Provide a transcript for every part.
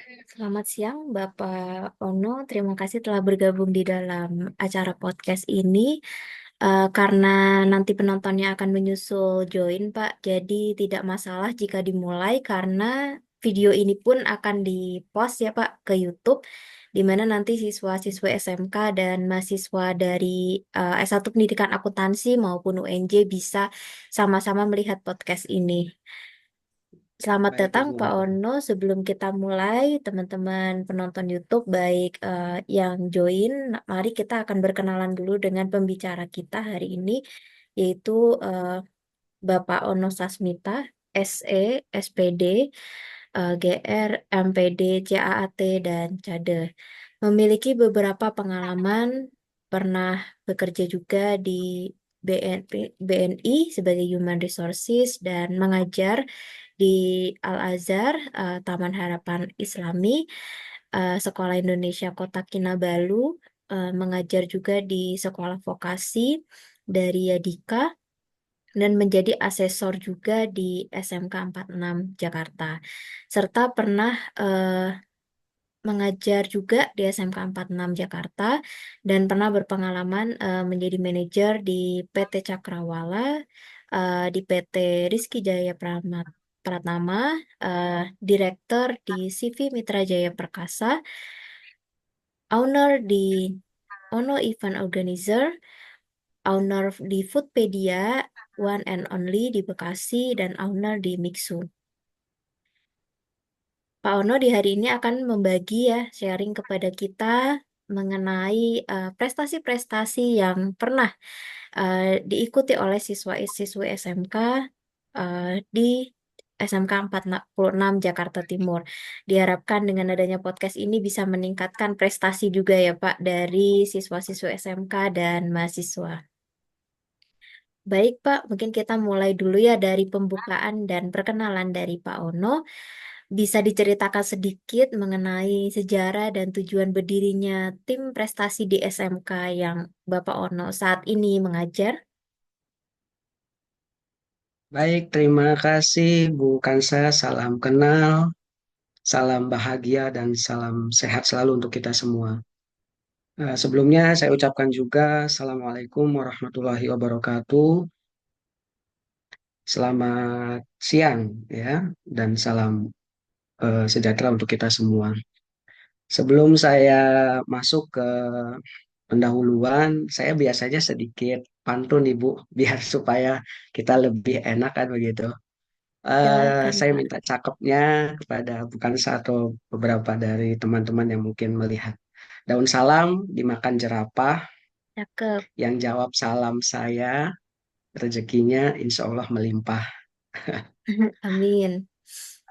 Selamat siang, Bapak Ono. Terima kasih telah bergabung di dalam acara podcast ini. Karena nanti penontonnya akan menyusul join, Pak. Jadi tidak masalah jika dimulai karena video ini pun akan dipost ya, Pak, ke YouTube, di mana nanti siswa-siswa SMK dan mahasiswa dari S1 Pendidikan Akuntansi maupun UNJ bisa sama-sama melihat podcast ini. Selamat Baik, datang Ibu. Pak Ono. Sebelum kita mulai, teman-teman penonton YouTube baik yang join, mari kita akan berkenalan dulu dengan pembicara kita hari ini, yaitu eh, Bapak Ono Sasmita, SE, SPD, GR, MPD, CAAT, dan CADE. Memiliki beberapa pengalaman, pernah bekerja juga di BNI sebagai Human Resources dan mengajar di Al-Azhar, Taman Harapan Islami, Sekolah Indonesia Kota Kinabalu, mengajar juga di Sekolah Vokasi dari Yadika, dan menjadi asesor juga di SMK 46 Jakarta. Serta pernah mengajar juga di SMK 46 Jakarta dan pernah berpengalaman menjadi manajer di PT Cakrawala, di PT Rizky Jaya Pratama, eh, direktur di CV Mitra Jaya Perkasa, owner di Ono Event Organizer, owner di Foodpedia, One and Only di Bekasi, dan owner di Mixu. Pak Ono di hari ini akan membagi ya, sharing kepada kita mengenai prestasi-prestasi yang pernah eh, diikuti oleh siswa-siswi SMK di SMK 46 Jakarta Timur. Diharapkan dengan adanya podcast ini bisa meningkatkan prestasi juga ya Pak dari siswa-siswa SMK dan mahasiswa. Baik Pak, mungkin kita mulai dulu ya dari pembukaan dan perkenalan dari Pak Ono. Bisa diceritakan sedikit mengenai sejarah dan tujuan berdirinya tim prestasi di SMK yang Bapak Ono saat ini mengajar? Baik, terima kasih Bu Kansa. Salam kenal, salam bahagia, dan salam sehat selalu untuk kita semua. Sebelumnya saya ucapkan juga Assalamualaikum warahmatullahi wabarakatuh. Selamat siang ya, dan salam sejahtera untuk kita semua. Sebelum saya masuk ke pendahuluan, saya biasanya sedikit pantun Ibu, biar supaya kita lebih enak kan begitu. Silakan Saya Pak. minta cakepnya kepada bukan satu beberapa dari teman-teman yang mungkin melihat. Daun salam dimakan jerapah, Cakep. yang jawab salam saya, rezekinya insya Allah melimpah. Amin.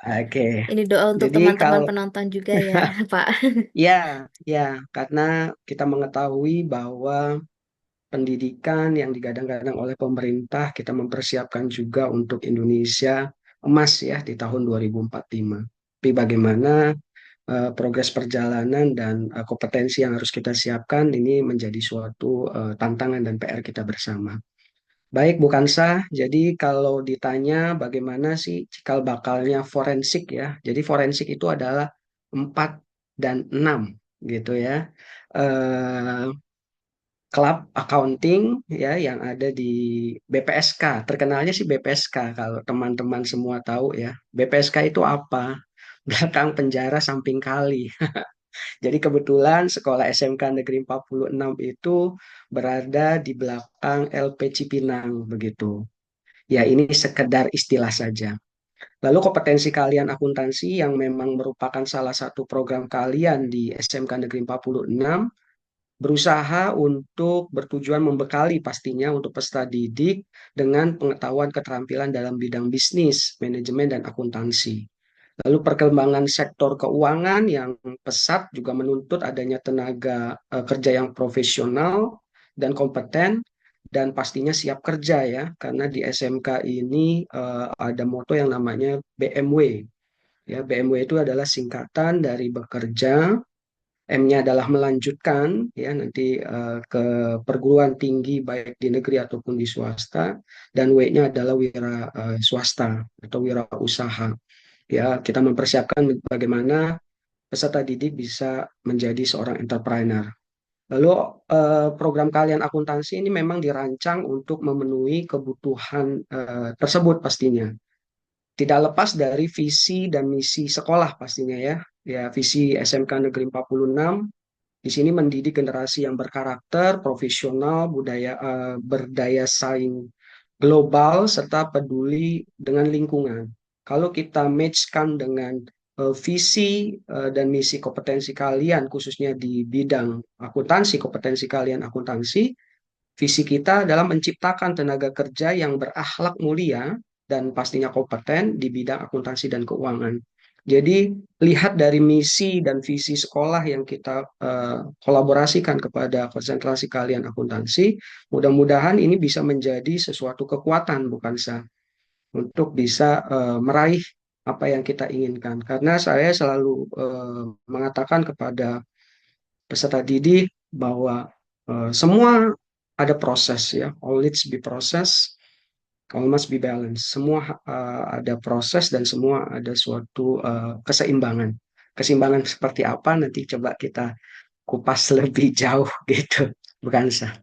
Oke, Ini doa untuk jadi teman-teman kalau penonton juga ya, Pak. ya, ya, karena kita mengetahui bahwa pendidikan yang digadang-gadang oleh pemerintah, kita mempersiapkan juga untuk Indonesia emas ya di tahun 2045. Tapi bagaimana progres perjalanan dan kompetensi yang harus kita siapkan ini menjadi suatu tantangan dan PR kita bersama. Baik, Bu Kansa. Jadi kalau ditanya bagaimana sih cikal bakalnya forensik ya. Jadi forensik itu adalah 4 dan 6 gitu ya. Eh, Klub accounting ya yang ada di BPSK. Terkenalnya sih BPSK kalau teman-teman semua tahu ya. BPSK itu apa? Belakang penjara samping kali. Jadi kebetulan sekolah SMK Negeri 46 itu berada di belakang LP Cipinang begitu. Ya ini sekedar istilah saja. Lalu kompetensi kalian akuntansi yang memang merupakan salah satu program kalian di SMK Negeri 46 berusaha untuk bertujuan membekali pastinya untuk peserta didik dengan pengetahuan keterampilan dalam bidang bisnis, manajemen, dan akuntansi. Lalu perkembangan sektor keuangan yang pesat juga menuntut adanya tenaga kerja yang profesional dan kompeten dan pastinya siap kerja ya karena di SMK ini ada moto yang namanya BMW ya BMW itu adalah singkatan dari bekerja, M-nya adalah melanjutkan ya nanti ke perguruan tinggi baik di negeri ataupun di swasta dan W-nya adalah wira swasta atau wira usaha. Ya, kita mempersiapkan bagaimana peserta didik bisa menjadi seorang entrepreneur. Lalu program kalian akuntansi ini memang dirancang untuk memenuhi kebutuhan tersebut pastinya. Tidak lepas dari visi dan misi sekolah pastinya ya. Ya, visi SMK Negeri 46 di sini mendidik generasi yang berkarakter, profesional, berdaya saing global, serta peduli dengan lingkungan. Kalau kita matchkan dengan visi dan misi kompetensi kalian, khususnya di bidang akuntansi, kompetensi kalian akuntansi, visi kita adalah menciptakan tenaga kerja yang berakhlak mulia dan pastinya kompeten di bidang akuntansi dan keuangan. Jadi, lihat dari misi dan visi sekolah yang kita kolaborasikan kepada konsentrasi kalian akuntansi, mudah-mudahan ini bisa menjadi sesuatu kekuatan, bukan sah, untuk bisa meraih apa yang kita inginkan. Karena saya selalu mengatakan kepada peserta didik bahwa semua ada proses ya, all needs be process, all must be balance. Semua ada proses dan semua ada suatu keseimbangan. Keseimbangan seperti apa nanti coba kita kupas lebih jauh gitu, bukan sah.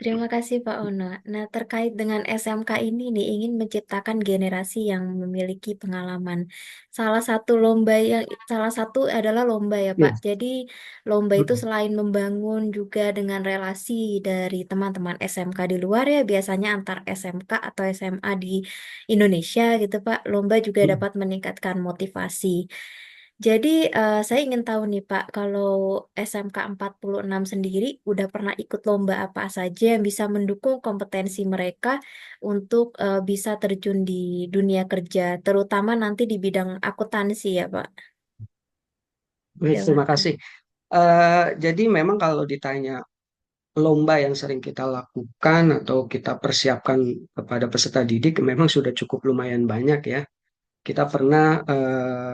Terima kasih Pak Ono. Nah, terkait dengan SMK ini nih, ingin menciptakan generasi yang memiliki pengalaman. Salah satu adalah lomba ya Pak. Ya. Jadi lomba itu Mm, selain membangun juga dengan relasi dari teman-teman SMK di luar ya, biasanya antar SMK atau SMA di Indonesia gitu Pak. Lomba juga mm. dapat meningkatkan motivasi. Jadi saya ingin tahu nih Pak, kalau SMK 46 sendiri udah pernah ikut lomba apa saja yang bisa mendukung kompetensi mereka untuk bisa terjun di dunia kerja, terutama nanti di bidang akuntansi ya Pak. Baik, terima kasih. Silakan. Jadi memang kalau ditanya lomba yang sering kita lakukan atau kita persiapkan kepada peserta didik memang sudah cukup lumayan banyak ya. Kita pernah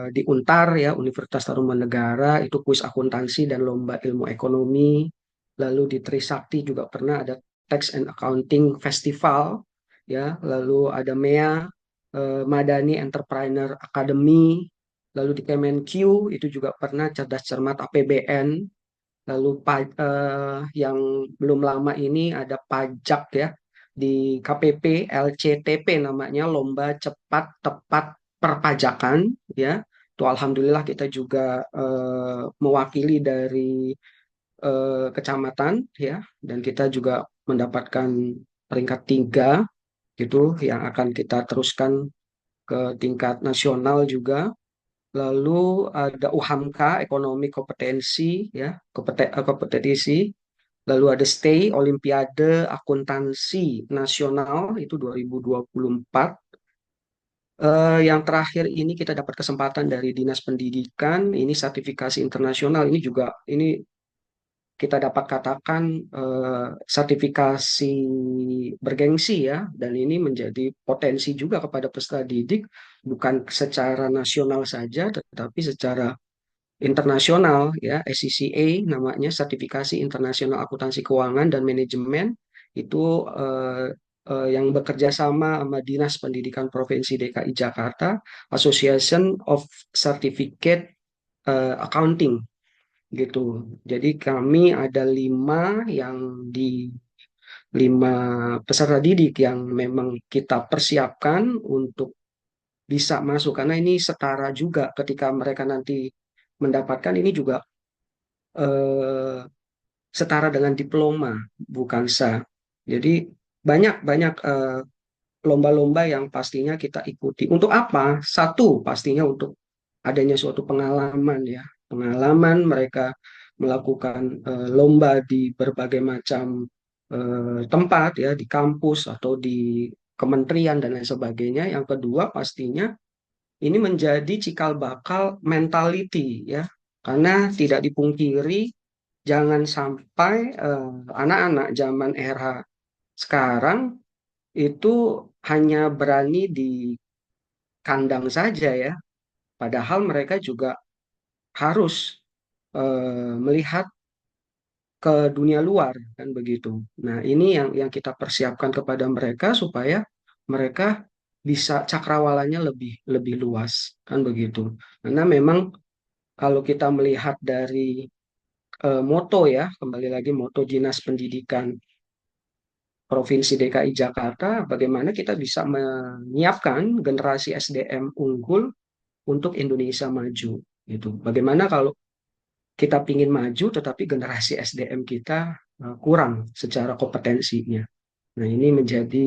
di Untar ya, Universitas Tarumanegara itu kuis akuntansi dan lomba ilmu ekonomi. Lalu di Trisakti juga pernah ada Tax and Accounting Festival ya. Lalu ada MEA Madani Entrepreneur Academy. Lalu di Kemenq itu juga pernah cerdas cermat APBN. Lalu yang belum lama ini ada pajak ya di KPP LCTP namanya Lomba Cepat Tepat Perpajakan ya. Itu alhamdulillah kita juga mewakili dari kecamatan ya dan kita juga mendapatkan peringkat 3 gitu yang akan kita teruskan ke tingkat nasional juga. Lalu ada UHAMKA, ekonomi kompetensi, ya, kompetisi. Lalu ada STAY, Olimpiade Akuntansi Nasional, itu 2024. Yang terakhir ini kita dapat kesempatan dari Dinas Pendidikan, ini sertifikasi internasional, ini juga ini kita dapat katakan sertifikasi bergengsi ya, dan ini menjadi potensi juga kepada peserta didik, bukan secara nasional saja, tetapi secara internasional ya, SCCA namanya, sertifikasi internasional akuntansi keuangan dan manajemen, itu yang bekerja sama sama Dinas Pendidikan Provinsi DKI Jakarta, Association of Certificate Accounting gitu. Jadi kami ada 5 peserta didik yang memang kita persiapkan untuk bisa masuk karena ini setara juga ketika mereka nanti mendapatkan ini juga eh, setara dengan diploma, bukan sah. Jadi banyak-banyak lomba-lomba yang pastinya kita ikuti. Untuk apa? Satu, pastinya untuk adanya suatu pengalaman ya. Pengalaman mereka melakukan lomba di berbagai macam tempat ya, di kampus atau di kementerian dan lain sebagainya. Yang kedua, pastinya ini menjadi cikal bakal mentality ya. Karena tidak dipungkiri jangan sampai anak-anak zaman era sekarang itu hanya berani di kandang saja ya, padahal mereka juga harus melihat ke dunia luar kan begitu. Nah, ini yang kita persiapkan kepada mereka supaya mereka bisa cakrawalanya lebih lebih luas kan begitu. Karena memang kalau kita melihat dari moto ya, kembali lagi moto Dinas Pendidikan Provinsi DKI Jakarta, bagaimana kita bisa menyiapkan generasi SDM unggul untuk Indonesia maju. Gitu. Bagaimana kalau kita ingin maju, tetapi generasi SDM kita kurang secara kompetensinya. Nah, ini menjadi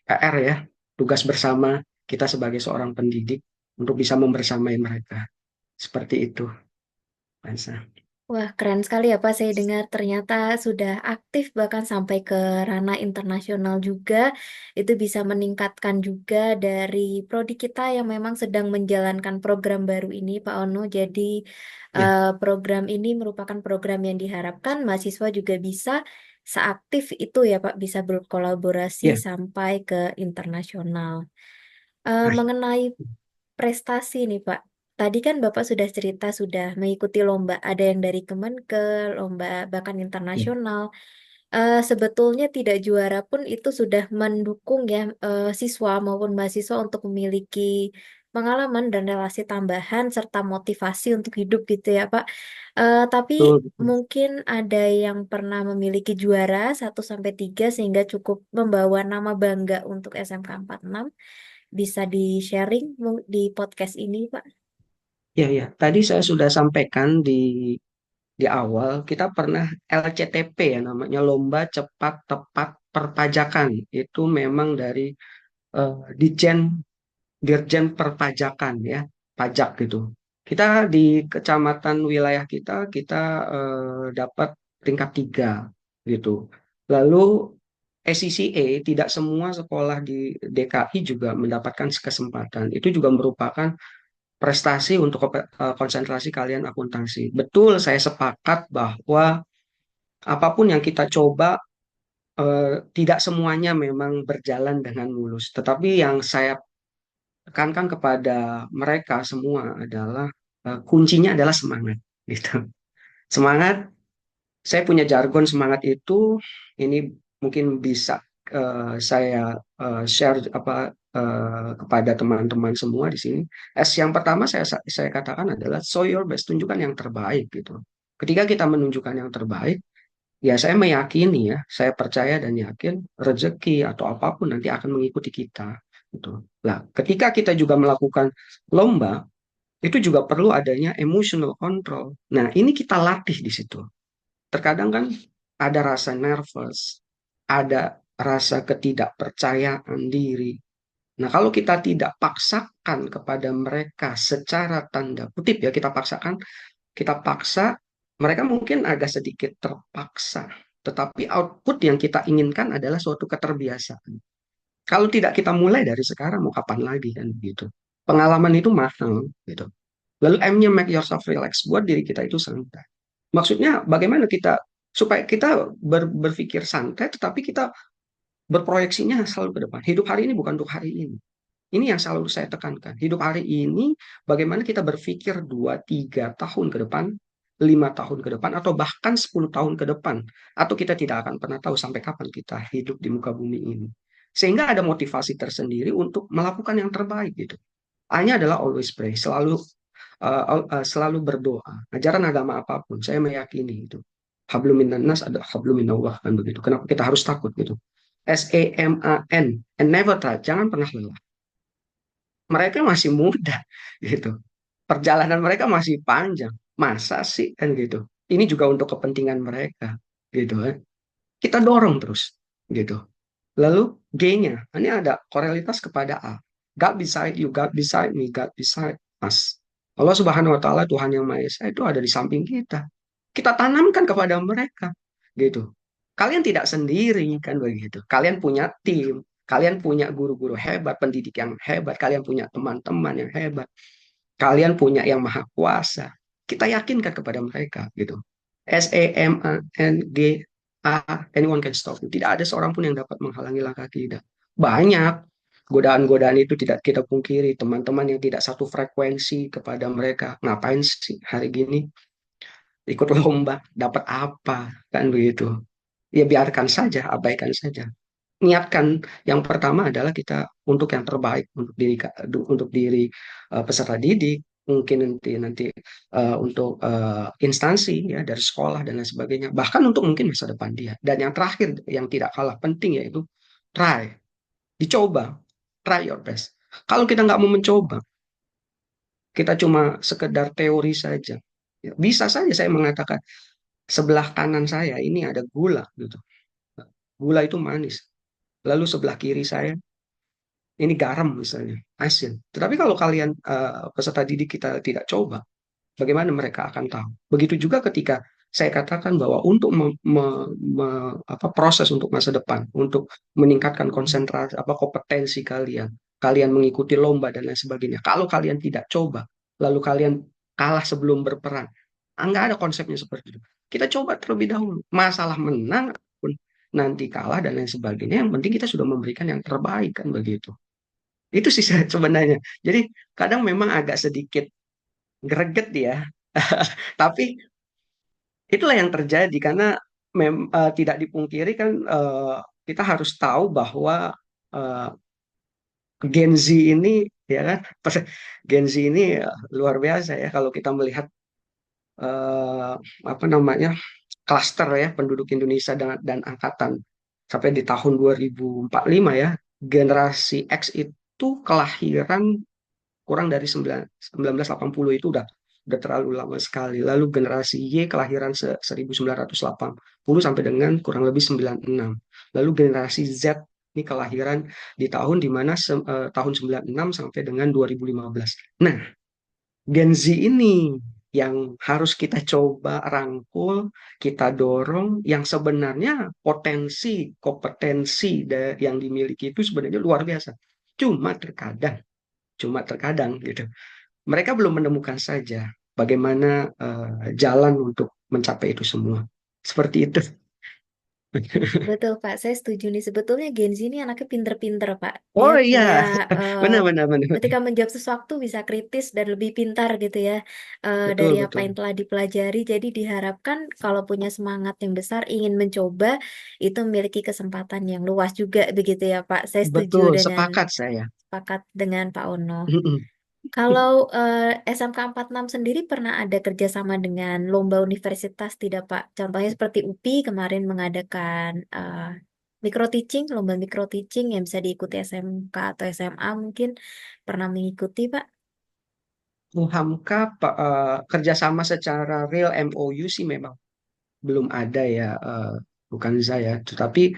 PR ya, tugas bersama kita sebagai seorang pendidik untuk bisa membersamai mereka. Seperti itu, Ansa. Wah, keren sekali ya Pak. Saya dengar ternyata sudah aktif bahkan sampai ke ranah internasional juga. Itu bisa meningkatkan juga dari prodi kita yang memang sedang menjalankan program baru ini, Pak Ono. Jadi Ya, program ini merupakan program yang diharapkan mahasiswa juga bisa seaktif itu ya Pak, bisa berkolaborasi ya. sampai ke internasional. Nah, Mengenai prestasi nih Pak. Tadi kan Bapak sudah cerita sudah mengikuti lomba, ada yang dari Kemenke, lomba bahkan ya, internasional. Sebetulnya tidak juara pun itu sudah mendukung ya siswa maupun mahasiswa untuk memiliki pengalaman dan relasi tambahan serta motivasi untuk hidup gitu ya Pak. Tapi betul, betul. mungkin ada yang pernah memiliki juara 1 sampai 3 sehingga cukup membawa nama bangga untuk SMK 6. Bisa di-sharing di podcast ini, Pak? Ya, ya. Tadi saya sudah sampaikan di awal, kita pernah LCTP ya, namanya Lomba Cepat Tepat Perpajakan. Itu memang dari eh, Dijen Dirjen Perpajakan ya, pajak gitu. Kita di kecamatan wilayah kita dapat peringkat 3 gitu. Lalu SCCA tidak semua sekolah di DKI juga mendapatkan kesempatan. Itu juga merupakan prestasi untuk konsentrasi kalian akuntansi. Betul, saya sepakat bahwa apapun yang kita coba tidak semuanya memang berjalan dengan mulus. Tetapi yang saya tekankan kepada mereka semua adalah kuncinya adalah semangat gitu. Semangat, saya punya jargon semangat itu ini mungkin bisa saya share kepada teman-teman semua di sini. Yang pertama saya katakan adalah show your best, tunjukkan yang terbaik gitu. Ketika kita menunjukkan yang terbaik, ya saya meyakini ya, saya percaya dan yakin rezeki atau apapun nanti akan mengikuti kita gitu. Nah, ketika kita juga melakukan lomba, itu juga perlu adanya emotional control. Nah, ini kita latih di situ. Terkadang kan ada rasa nervous, ada rasa ketidakpercayaan diri. Nah, kalau kita tidak paksakan kepada mereka secara tanda kutip ya, kita paksa, mereka mungkin agak sedikit terpaksa. Tetapi output yang kita inginkan adalah suatu keterbiasaan. Kalau tidak kita mulai dari sekarang, mau kapan lagi kan begitu. Pengalaman itu mahal gitu. Lalu M-nya make yourself relax, buat diri kita itu santai. Maksudnya bagaimana kita supaya kita berpikir santai, tetapi kita berproyeksinya selalu ke depan. Hidup hari ini bukan untuk hari ini. Ini yang selalu saya tekankan. Hidup hari ini, bagaimana kita berpikir 2, 3 tahun ke depan, 5 tahun ke depan, atau bahkan 10 tahun ke depan. Atau kita tidak akan pernah tahu sampai kapan kita hidup di muka bumi ini. Sehingga ada motivasi tersendiri untuk melakukan yang terbaik gitu. Hanya adalah always pray, selalu berdoa. Ajaran agama apapun, saya meyakini itu. Hablum minan nas ada hablum minallah kan begitu. Kenapa kita harus takut gitu? SAMAN, and never try, jangan pernah lelah. Mereka masih muda gitu. Perjalanan mereka masih panjang. Masa sih kan gitu. Ini juga untuk kepentingan mereka gitu kan. Kita dorong terus gitu. Lalu G-nya, ini ada korelitas kepada A. God beside you, God beside me, God beside us. Allah Subhanahu wa taala Tuhan yang Maha Esa itu ada di samping kita. Kita tanamkan kepada mereka gitu. Kalian tidak sendiri kan begitu. Kalian punya tim, kalian punya guru-guru hebat, pendidik yang hebat, kalian punya teman-teman yang hebat, kalian punya yang maha kuasa. Kita yakinkan kepada mereka gitu. SAMANGA, anyone can stop you. Tidak ada seorang pun yang dapat menghalangi langkah kita. Banyak godaan-godaan itu tidak kita pungkiri. Teman-teman yang tidak satu frekuensi kepada mereka. Ngapain sih hari gini ikut lomba, dapat apa? Kan begitu. Ya biarkan saja, abaikan saja. Niatkan yang pertama adalah kita untuk yang terbaik untuk diri peserta didik, mungkin nanti nanti untuk instansi ya dari sekolah dan lain sebagainya, bahkan untuk mungkin masa depan dia. Dan yang terakhir yang tidak kalah penting yaitu try, dicoba, try your best. Kalau kita nggak mau mencoba, kita cuma sekedar teori saja. Ya, bisa saja saya mengatakan sebelah kanan saya ini ada gula gitu. Gula itu manis. Lalu sebelah kiri saya ini garam misalnya, asin. Tetapi kalau kalian peserta didik kita tidak coba, bagaimana mereka akan tahu? Begitu juga ketika saya katakan bahwa untuk proses untuk masa depan, untuk meningkatkan konsentrasi kompetensi kalian, kalian mengikuti lomba dan lain sebagainya. Kalau kalian tidak coba, lalu kalian kalah sebelum berperang, nggak ada konsepnya seperti itu. Kita coba terlebih dahulu. Masalah menang pun nanti kalah dan lain sebagainya. Yang penting kita sudah memberikan yang terbaik kan begitu. Itu sih sebenarnya. Jadi kadang memang agak sedikit greget ya. Tapi itulah yang terjadi karena tidak dipungkiri kan kita harus tahu bahwa eh, Gen Z ini ya kan Gen Z ini luar biasa ya kalau kita melihat eh, apa namanya klaster ya penduduk Indonesia dan angkatan sampai di tahun 2045 ya, generasi X itu kelahiran kurang dari 1980 itu udah terlalu lama sekali. Lalu generasi Y kelahiran 1980 sampai dengan kurang lebih 96. Lalu generasi Z ini kelahiran di tahun dimana tahun 96 sampai dengan 2015. Nah, Gen Z ini yang harus kita coba rangkul, kita dorong, yang sebenarnya potensi, kompetensi yang dimiliki itu sebenarnya luar biasa. Cuma terkadang, cuma terkadang gitu mereka belum menemukan saja bagaimana jalan untuk mencapai itu semua. Seperti itu. Betul Pak, saya setuju nih. Sebetulnya Gen Z ini anaknya pinter-pinter Pak. Dia Oh punya iya, eh, benar benar benar. ketika menjawab sesuatu bisa kritis dan lebih pintar gitu ya dari Betul apa yang betul. telah dipelajari. Jadi diharapkan kalau punya semangat yang besar ingin mencoba itu memiliki kesempatan yang luas juga begitu ya Pak. Saya setuju Betul, dengan sepakat saya. sepakat dengan Pak Ono. Kalau SMK 6 sendiri pernah ada kerjasama dengan lomba universitas tidak Pak? Contohnya seperti UPI kemarin mengadakan micro teaching, lomba micro teaching yang bisa diikuti SMK atau SMA mungkin pernah mengikuti Pak? Hamka kerjasama secara real MOU sih memang belum ada ya, bukan saya. Tetapi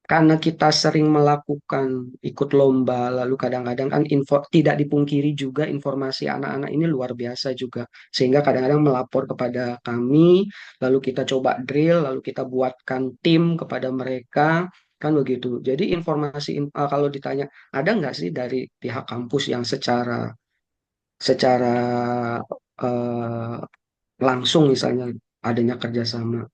karena kita sering melakukan ikut lomba, lalu kadang-kadang kan tidak dipungkiri juga informasi anak-anak ini luar biasa juga. Sehingga kadang-kadang melapor kepada kami, lalu kita coba drill, lalu kita buatkan tim kepada mereka, kan begitu. Jadi informasi, kalau ditanya, ada nggak sih dari pihak kampus yang secara eh, langsung misalnya adanya kerjasama?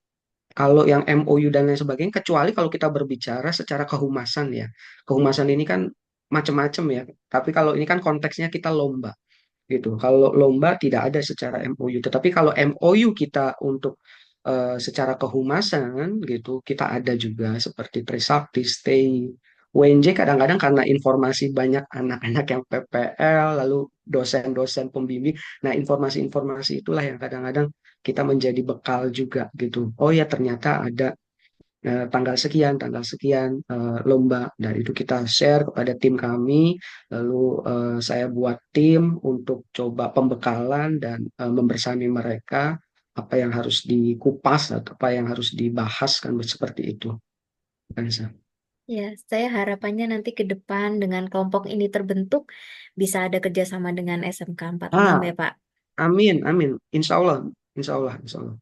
Kalau yang MOU dan lain sebagainya, kecuali kalau kita berbicara secara kehumasan ya. Kehumasan ini kan macam-macam ya. Tapi kalau ini kan konteksnya kita lomba gitu. Kalau lomba tidak ada secara MOU. Tetapi kalau MOU kita untuk secara kehumasan gitu, kita ada juga seperti Trisakti, Stay, UNJ kadang-kadang karena informasi banyak anak-anak yang PPL, lalu dosen-dosen pembimbing. Nah, informasi-informasi itulah yang kadang-kadang kita menjadi bekal juga gitu. Oh ya, ternyata ada tanggal sekian lomba. Dan itu kita share kepada tim kami. Lalu saya buat tim untuk coba pembekalan dan membersami mereka apa yang harus dikupas atau apa yang harus dibahas kan seperti itu. Kansa. Ya, saya harapannya nanti ke depan dengan kelompok ini terbentuk bisa ada kerjasama dengan SMK 6 Ah, ya Pak. amin, amin. Insya Allah, insya Allah, insya Allah.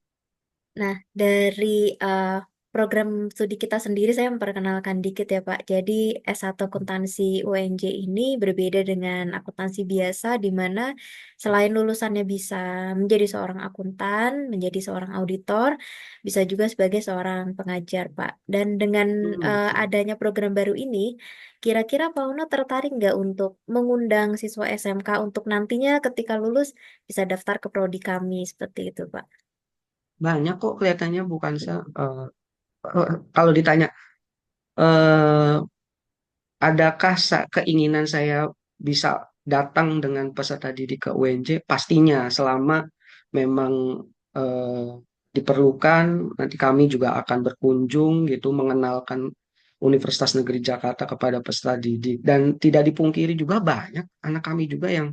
Nah, dari eh, program studi kita sendiri, saya memperkenalkan dikit ya Pak. Jadi, S1 Akuntansi UNJ ini berbeda dengan akuntansi biasa, di mana selain lulusannya bisa menjadi seorang akuntan, menjadi seorang auditor, bisa juga sebagai seorang pengajar Pak. Dan dengan adanya program baru ini, kira-kira Pak Uno tertarik nggak untuk mengundang siswa SMK untuk nantinya ketika lulus bisa daftar ke prodi kami, seperti itu Pak? Banyak kok kelihatannya bukan kalau ditanya eh, adakah keinginan saya bisa datang dengan peserta didik ke UNJ pastinya selama memang eh, diperlukan, nanti kami juga akan berkunjung gitu mengenalkan Universitas Negeri Jakarta kepada peserta didik. Dan tidak dipungkiri juga banyak anak kami juga yang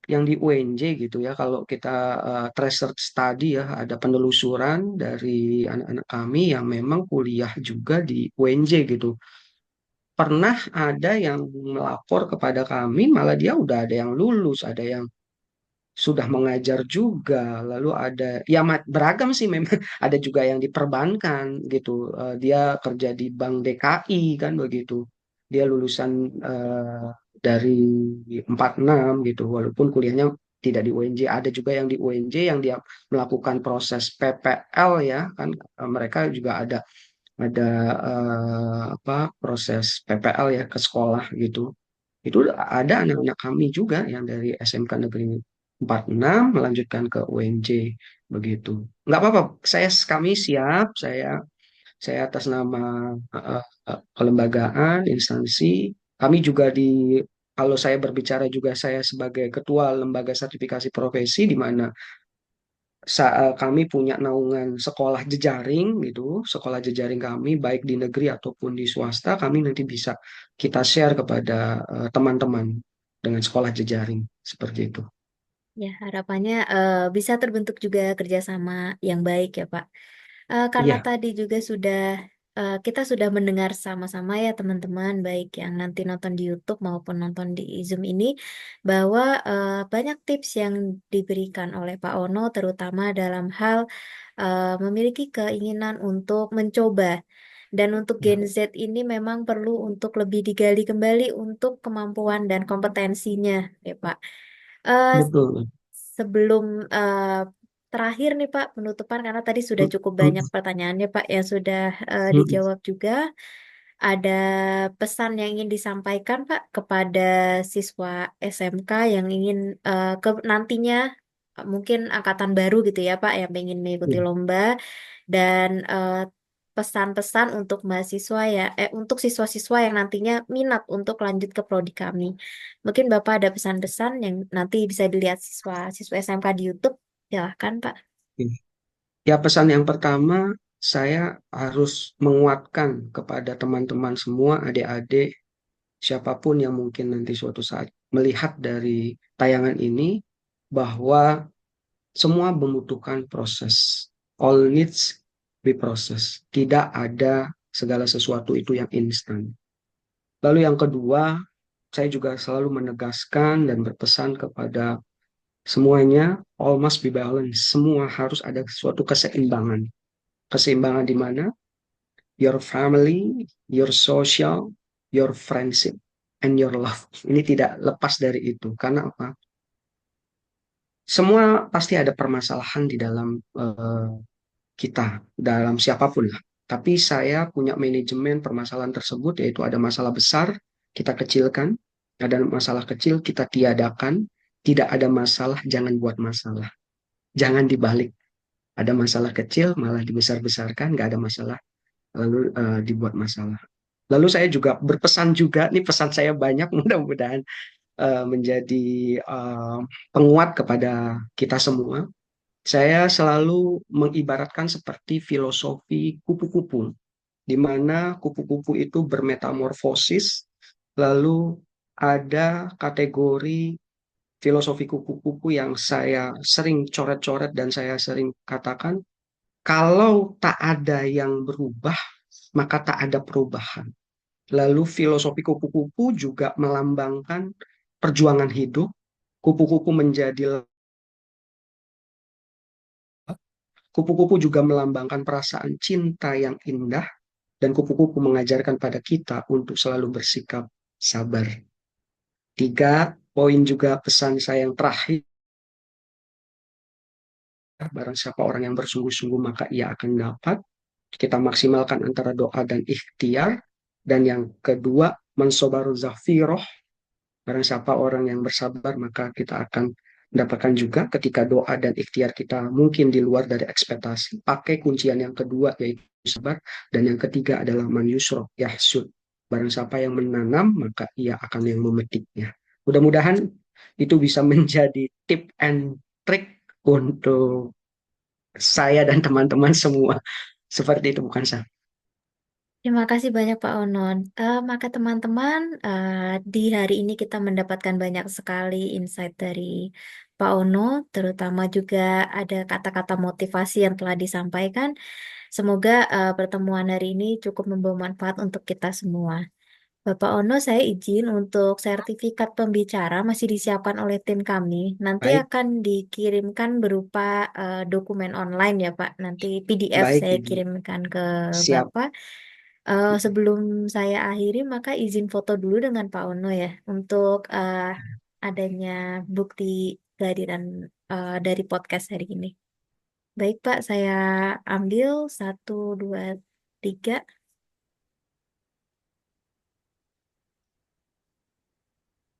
di UNJ gitu ya. Kalau kita research study ya, ada penelusuran dari anak-anak kami yang memang kuliah juga di UNJ gitu. Pernah ada yang melapor kepada kami, malah dia udah ada yang lulus, ada yang sudah mengajar juga, lalu ada ya beragam sih memang. Ada juga yang diperbankan gitu. Dia kerja di Bank DKI kan begitu. Dia lulusan dari 46 gitu, walaupun kuliahnya tidak di UNJ. Ada juga yang di UNJ yang dia melakukan proses PPL ya kan. Mereka juga ada apa proses PPL ya ke sekolah gitu. Itu ada anak-anak kami juga yang dari SMK Negeri 46 melanjutkan ke UNJ begitu. Nggak apa-apa, kami siap, saya atas nama kelembagaan, instansi, kami juga kalau saya berbicara juga saya sebagai ketua lembaga sertifikasi profesi di mana kami punya naungan sekolah jejaring gitu, sekolah jejaring kami baik di negeri ataupun di swasta, kami nanti bisa kita share kepada teman-teman dengan sekolah jejaring seperti itu. Ya, harapannya bisa terbentuk juga kerjasama yang baik ya, Pak. Karena Iya, tadi juga sudah kita sudah mendengar sama-sama ya teman-teman, baik yang nanti nonton di YouTube maupun nonton di Zoom ini, bahwa banyak tips yang diberikan oleh Pak Ono, terutama dalam hal memiliki keinginan untuk mencoba. Dan untuk Gen ya, Z ini memang perlu untuk lebih digali kembali untuk kemampuan dan kompetensinya, ya Pak. Eh, betul. Sebelum terakhir nih Pak, penutupan karena tadi sudah cukup banyak pertanyaannya Pak yang sudah dijawab juga. Ada pesan yang ingin disampaikan Pak kepada siswa SMK yang ingin nantinya mungkin angkatan baru gitu ya Pak yang ingin mengikuti lomba dan pesan-pesan untuk mahasiswa ya untuk siswa-siswa yang nantinya minat untuk lanjut ke prodi kami. Mungkin Bapak ada pesan-pesan yang nanti bisa dilihat siswa-siswa SMK di YouTube. Silahkan Pak. Ya, pesan yang pertama, saya harus menguatkan kepada teman-teman semua, adik-adik, siapapun yang mungkin nanti suatu saat melihat dari tayangan ini, bahwa semua membutuhkan proses. All needs be process. Tidak ada segala sesuatu itu yang instan. Lalu yang kedua, saya juga selalu menegaskan dan berpesan kepada semuanya, all must be balanced. Semua harus ada suatu keseimbangan. Keseimbangan di mana? Your family, your social, your friendship, and your love. Ini tidak lepas dari itu. Karena apa? Semua pasti ada permasalahan di dalam kita, dalam siapapun lah. Tapi saya punya manajemen permasalahan tersebut, yaitu ada masalah besar, kita kecilkan. Ada masalah kecil, kita tiadakan. Tidak ada masalah, jangan buat masalah. Jangan dibalik. Ada masalah kecil, malah dibesar-besarkan, nggak ada masalah, lalu dibuat masalah. Lalu saya juga berpesan juga, nih pesan saya banyak, mudah-mudahan menjadi eh, penguat kepada kita semua. Saya selalu mengibaratkan seperti filosofi kupu-kupu, di mana kupu-kupu itu bermetamorfosis, lalu ada kategori filosofi kupu-kupu yang saya sering coret-coret dan saya sering katakan, kalau tak ada yang berubah, maka tak ada perubahan. Lalu filosofi kupu-kupu juga melambangkan perjuangan hidup. Kupu-kupu menjadi kupu-kupu juga melambangkan perasaan cinta yang indah dan kupu-kupu mengajarkan pada kita untuk selalu bersikap sabar. Tiga poin juga pesan saya yang terakhir, barang siapa orang yang bersungguh-sungguh maka ia akan dapat. Kita maksimalkan antara doa dan ikhtiar. Dan yang kedua, mansobaru zafiroh. Barang siapa orang yang bersabar, maka kita akan mendapatkan juga ketika doa dan ikhtiar kita mungkin di luar dari ekspektasi. Pakai kuncian yang kedua, yaitu sabar. Dan yang ketiga adalah man yusro yahsud. Barang siapa yang menanam, maka ia akan yang memetiknya. Mudah-mudahan itu bisa menjadi tip and trick untuk saya dan teman-teman semua. Seperti itu bukan sah? Terima kasih banyak Pak Onon. Maka teman-teman, di hari ini kita mendapatkan banyak sekali insight dari Pak Ono, terutama juga ada kata-kata motivasi yang telah disampaikan. Semoga pertemuan hari ini cukup membawa manfaat untuk kita semua. Bapak Ono, saya izin untuk sertifikat pembicara masih disiapkan oleh tim kami. Nanti Baik, akan dikirimkan berupa dokumen online ya Pak. Nanti PDF baik saya Ibu. kirimkan ke Siap. Bapak. Sebelum saya akhiri, maka izin foto dulu dengan Pak Ono ya, untuk adanya bukti kehadiran dari podcast hari ini. Baik Pak, saya ambil satu, dua, tiga.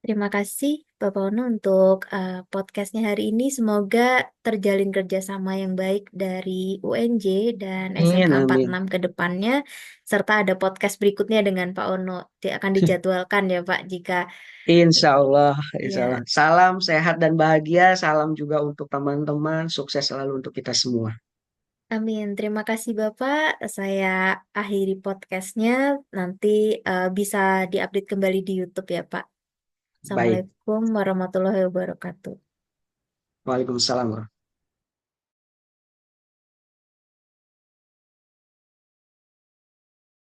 Terima kasih Bapak Ono untuk podcastnya hari ini. Semoga terjalin kerjasama yang baik dari UNJ dan Amin, SMK amin. 46 ke depannya, serta ada podcast berikutnya dengan Pak Ono. Dia akan dijadwalkan ya Pak, jika Insya Allah, insya Allah. ya. Salam sehat dan bahagia. Salam juga untuk teman-teman. Sukses selalu untuk kita semua. Amin. Terima kasih Bapak. Saya akhiri podcastnya. Nanti bisa diupdate kembali di YouTube ya Pak. Baik. Assalamualaikum warahmatullahi wabarakatuh. Waalaikumsalam.